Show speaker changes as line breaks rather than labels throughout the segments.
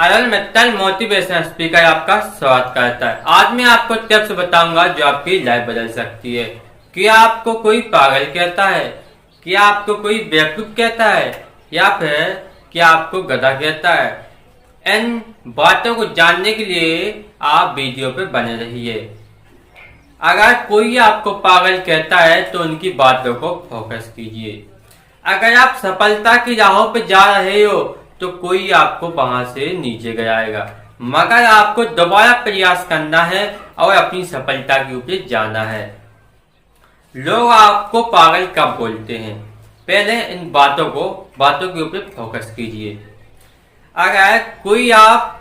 Aryan Mittal motivational speaker आपका स्वागत करता है। आज मैं आपको टिप्स बताऊंगा जो आपकी लाइफ बदल सकती है। क्या आपको कोई पागल कहता है, क्या आपको कोई बेवकूफ कहता है, या फिर क्या आपको गधा कहता है? इन बातों को जानने के लिए आप वीडियो पे बने रहिए। अगर कोई आपको पागल कहता है तो उनकी बातों को फोकस कीजिए। अगर आप सफलता की राहों पे जा रहे हो तो कोई आपको वहां से नीचे गिराएगा, मगर आपको दोबारा प्रयास करना है और अपनी सफलता के ऊपर जाना है। लोग आपको पागल कब बोलते हैं, पहले इन बातों के ऊपर फोकस कीजिए। अगर कोई आप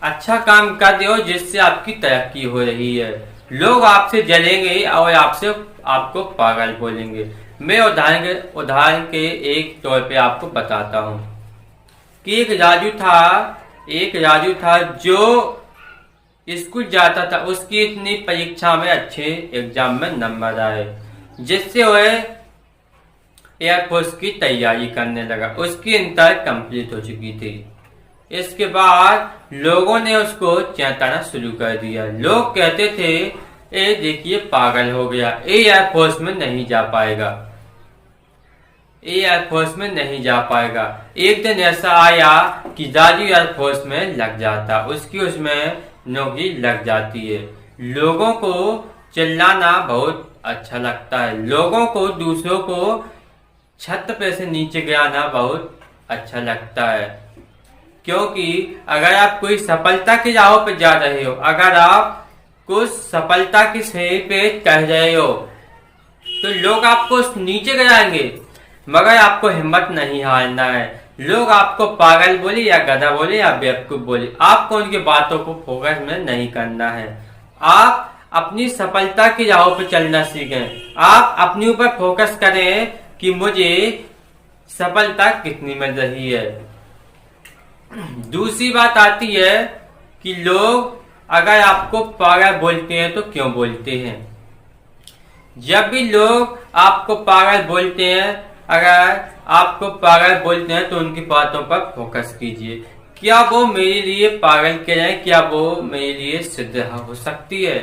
अच्छा काम कर रहे हो जिससे आपकी तरक्की हो रही है, लोग आपसे जलेंगे और आपको पागल बोलेंगे। मैं उदाहरण के एक तौर पे आपको बताता हूँ कि एक राजू था जो स्कूल जाता था। उसकी इतनी परीक्षा में अच्छे एग्जाम में नंबर आए जिससे वह एयरफोर्स की तैयारी करने लगा। उसकी इंटर कंप्लीट हो चुकी थी। इसके बाद लोगों ने उसको चेताना शुरू कर दिया। लोग कहते थे, ए देखिए पागल हो गया, एयरफोर्स में नहीं जा पाएगा, एयरफोर्स में नहीं जा पाएगा। एक दिन ऐसा आया कि राजू एयरफोर्स में लग जाता, उसकी उसमें नौकरी लग जाती है। लोगों को चिल्लाना बहुत अच्छा लगता है, लोगों को दूसरों को छत पे से नीचे गिराना बहुत अच्छा लगता है। क्योंकि अगर आप कोई सफलता की राहों पे जा रहे हो, अगर आप कुछ सफलता की सीढ़ी पे चढ़ रहे हो तो लोग आपको नीचे गिराएंगे, मगर आपको हिम्मत नहीं हारना है। लोग आपको पागल बोले या गधा बोले या बेवकूफ बोले, आपको उनकी बातों को फोकस में नहीं करना है। आप अपनी सफलता की राहों पर चलना सीखें। आप अपने ऊपर फोकस करें कि मुझे सफलता कितनी मिल रही है। दूसरी बात आती है कि लोग अगर आपको पागल बोलते हैं तो क्यों बोलते हैं। जब भी लोग आपको पागल बोलते हैं, अगर आपको पागल बोलते हैं तो उनकी बातों पर फोकस कीजिए। क्या वो मेरे लिए पागल कह रहे हैं, क्या वो मेरे लिए सिद्ध हो सकती है?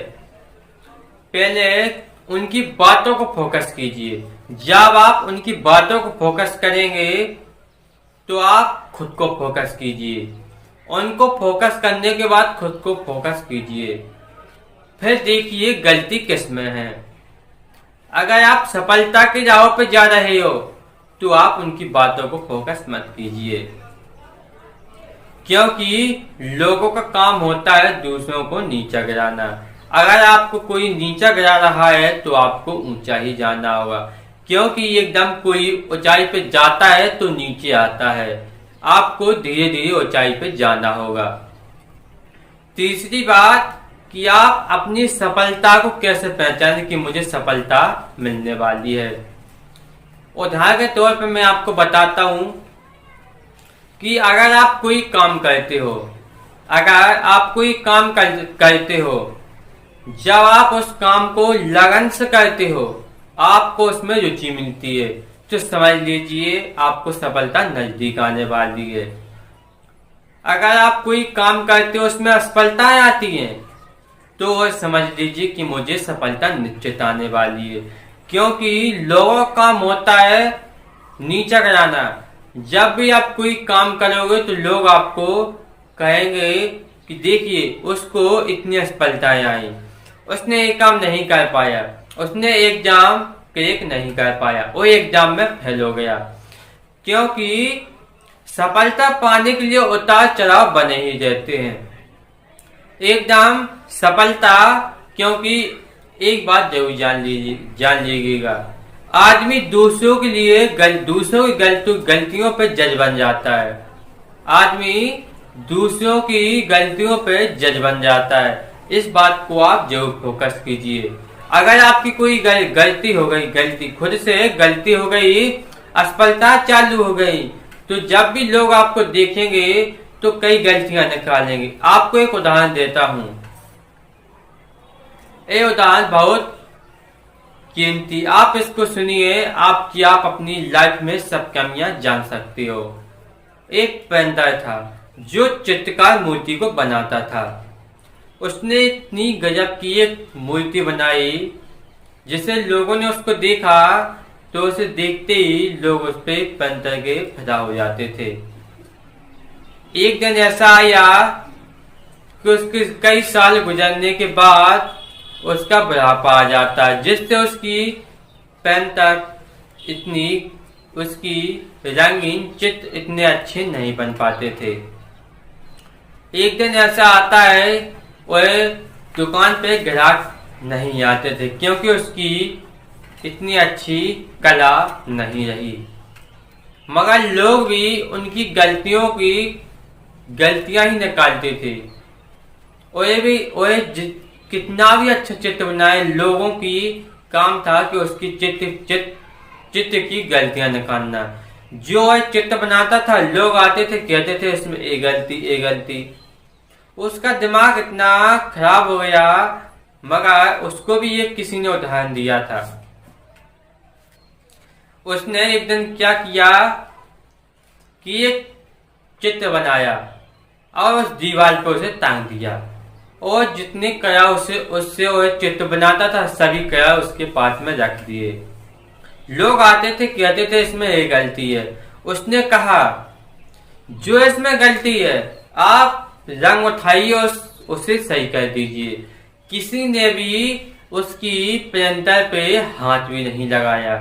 पहले उनकी बातों को फोकस कीजिए। जब आप उनकी बातों को फोकस करेंगे तो आप खुद को फोकस कीजिए। उनको फोकस करने के बाद खुद को फोकस कीजिए। फिर देखिए गलती किस में है। अगर आप सफलता की राहों पे जा रहे हो तो आप उनकी बातों को फोकस मत कीजिए, क्योंकि लोगों का काम होता है दूसरों को नीचा गिराना। अगर आपको कोई नीचा गिरा रहा है तो आपको ऊंचा ही जाना होगा, क्योंकि एकदम कोई ऊंचाई पे जाता है तो नीचे आता है। आपको धीरे धीरे ऊंचाई पे जाना होगा। तीसरी बात कि आप अपनी सफलता को कैसे पहचानें कि मुझे सफलता मिलने वाली है। उदाहरण के तौर पे मैं आपको बताता हूं कि अगर आप कोई काम करते हो, जब आप उस काम को लगन से करते हो, आपको उसमें रुचि मिलती है, तो समझ लीजिए आपको सफलता नजदीक आने वाली है। अगर आप कोई काम करते हो उसमें असफलताएं आती हैं तो समझ लीजिए कि मुझे सफलता निश्चित आने वाली है, क्योंकि लोगों का काम होता है नीचा गिराना। जब भी आप कोई काम करोगे तो लोग आपको कहेंगे कि देखिए उसको इतनी असफलताएं आई, उसने एक काम नहीं कर पाया, उसने एग्जाम क्रैक नहीं कर पाया, वो एग्जाम में फेल हो गया। क्योंकि सफलता पाने के लिए उतार चढ़ाव बने ही रहते हैं। एकदम सफलता, क्योंकि एक बात जरूर जान लीजिएगा, आदमी दूसरों की गलतियों पे जज बन जाता है। आदमी दूसरों की गलतियों पे जज बन जाता है। इस बात को आप जरूर फोकस कीजिए। अगर आपकी कोई गलती खुद से गलती हो गई, असफलता चालू हो गई, तो जब भी लोग आपको देखेंगे तो कई गलतियां निकालेंगे। आपको एक उदाहरण देता हूं। ये उदाहरण बहुत कीमती, आप इसको सुनिए, आप अपनी लाइफ में सब कमियां जान सकते हो। एक पेंटर था, जो चित्रकार मूर्ति को बनाता था। उसने इतनी गजब की एक मूर्ति बनाई जिसे लोगों ने उसको देखा तो उसे देखते ही लोग उस पे पंतर के फिदा हो जाते थे। एक दिन ऐसा आया कि उसके कई साल गुजरने के बाद उसका बुढ़ापा आ जाता, जिससे उसकी पेंटर इतनी उसकी रंगीन चित्र इतने अच्छे नहीं बन पाते थे। एक दिन ऐसा आता है वह दुकान पे ग्राहक नहीं आते थे क्योंकि उसकी इतनी अच्छी कला नहीं रही, मगर लोग भी उनकी गलतियां ही निकालते थे। वह कितना भी अच्छा चित्र बनाए, लोगों की काम था कि उसकी चित्र की गलतियां निकालना। जो वह चित्र बनाता था लोग आते थे कहते थे इसमें ये गलती। उसका दिमाग इतना खराब हो गया, मगर उसको भी एक किसी ने उदाहरण दिया था। उसने एक दिन क्या किया कि एक चित्र बनाया और उस दीवार पर उसे टांग दिया, और जितने कड़ा उससे वह चित्र बनाता था सभी कड़ा उसके पास में रख दिए। लोग आते थे कहते थे इसमें ये गलती है। उसने कहा जो इसमें गलती है आप रंग उठाइए और उसे सही कर दीजिए। किसी ने भी उसकी प्रिंटर पे हाथ भी नहीं लगाया।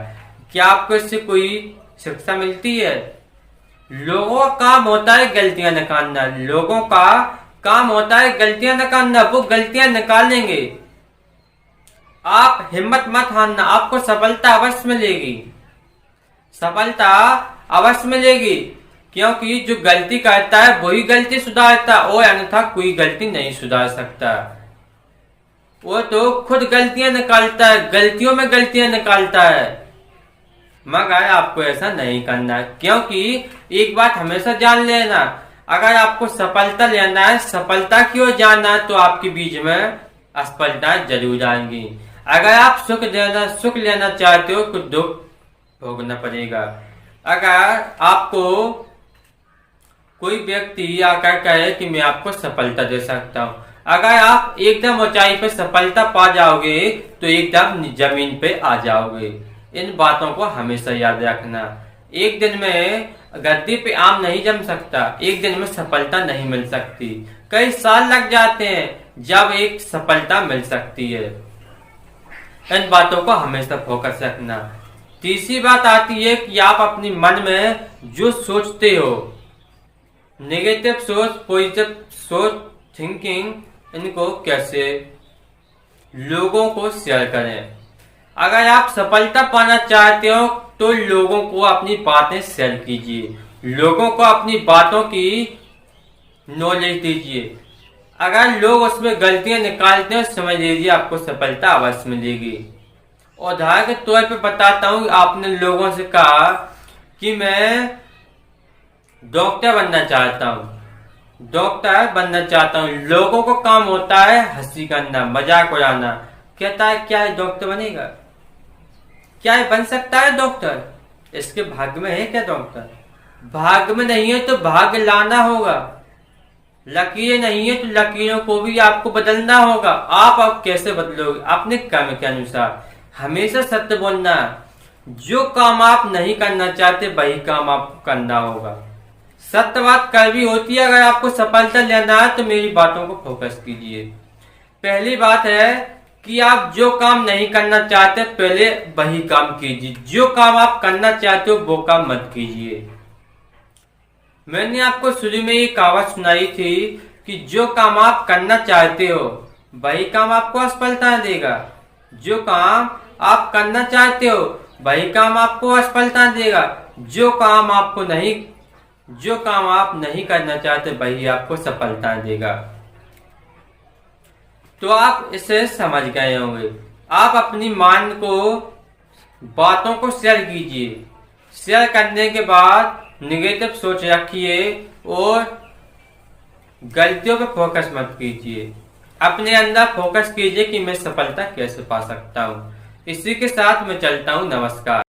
क्या आपको इससे कोई शिक्षा मिलती है? लोगों का काम होता है गलतियां निकालना, लोगों का काम होता है गलतियां निकालना, वो गलतियां निकालेंगे। आप हिम्मत मत हारना, आपको सफलता अवश्य मिलेगी, सफलता अवश्य मिलेगी, क्योंकि जो गलती करता है वही गलती सुधारता, और अन्यथा कोई गलती नहीं सुधार सकता। वो तो खुद गलतियां निकालता है, गलतियों में गलतियां निकालता है, मगर आपको ऐसा नहीं करना, क्योंकि एक बात हमेशा जान लेना, अगर आपको सफलता लेना है, सफलता की ओर जाना है, तो आपके बीच में असफलता जरूर आएंगी। अगर आप सुख लेना चाहते हो तो दुख भोगना पड़ेगा। अगर आपको कोई व्यक्ति आकर कहे कि मैं आपको सफलता दे सकता हूँ, अगर आप एकदम ऊंचाई पे सफलता पा जाओगे तो एकदम जमीन पे आ जाओगे। इन बातों को हमेशा याद रखना। एक दिन में गद्दी पे आम नहीं जम सकता, एक दिन में सफलता नहीं मिल सकती, कई साल लग जाते हैं जब एक सफलता मिल सकती है। इन बातों को हमेशा फोकस रखना। तीसरी बात आती है कि आप अपनी मन में जो सोचते हो, नेगेटिव सोच, पॉजिटिव सोच, थिंकिंग, इनको कैसे लोगों को शेयर करें। अगर आप सफलता पाना चाहते हो तो लोगों को अपनी बातें शेयर कीजिए, लोगों को अपनी बातों की नॉलेज दीजिए। अगर लोग उसमें गलतियां निकालते हैं समझ लीजिए आपको सफलता अवश्य मिलेगी। उदाहरण के तौर पे बताता हूँ, आपने लोगों से कहा कि मैं डॉक्टर बनना चाहता हूँ, लोगों को काम होता है हंसी करना, मजाक उड़ाना। कहता है क्या है डॉक्टर बनेगा? क्या है बन सकता है डॉक्टर? इसके भाग्य में है क्या डॉक्टर? भाग्य में नहीं है तो भाग्य लाना होगा। लकीरें नहीं है तो लकीरों को भी आपको बदलना होगा। आप अब कैसे बदलोगे? अपने कर्म के अनुसार। हमेशा सत्य बोलना। जो काम आप नहीं करना चाहते वही काम आपको करना होगा। सत्य बात कड़वी होती है। अगर आपको सफलता लेना है तो मेरी बातों को फोकस कीजिए। पहली बात है कि आप जो काम नहीं करना चाहते पहले वही काम कीजिए, जो काम आप करना चाहते हो वो काम मत कीजिए। मैंने आपको शुरू में ये कहावत सुनाई थी कि जो काम आप करना चाहते हो वही काम आपको असफलता देगा, जो काम आप करना चाहते हो वही काम आपको असफलता देगा, जो काम आप नहीं करना चाहते वही आपको सफलता देगा। तो आप इसे समझ गए होंगे। आप अपनी मान को बातों को शेयर कीजिए। शेयर करने के बाद नेगेटिव सोच रखिए और गलतियों पे फोकस मत कीजिए। अपने अंदर फोकस कीजिए कि मैं सफलता कैसे पा सकता हूँ। इसी के साथ मैं चलता हूँ। नमस्कार।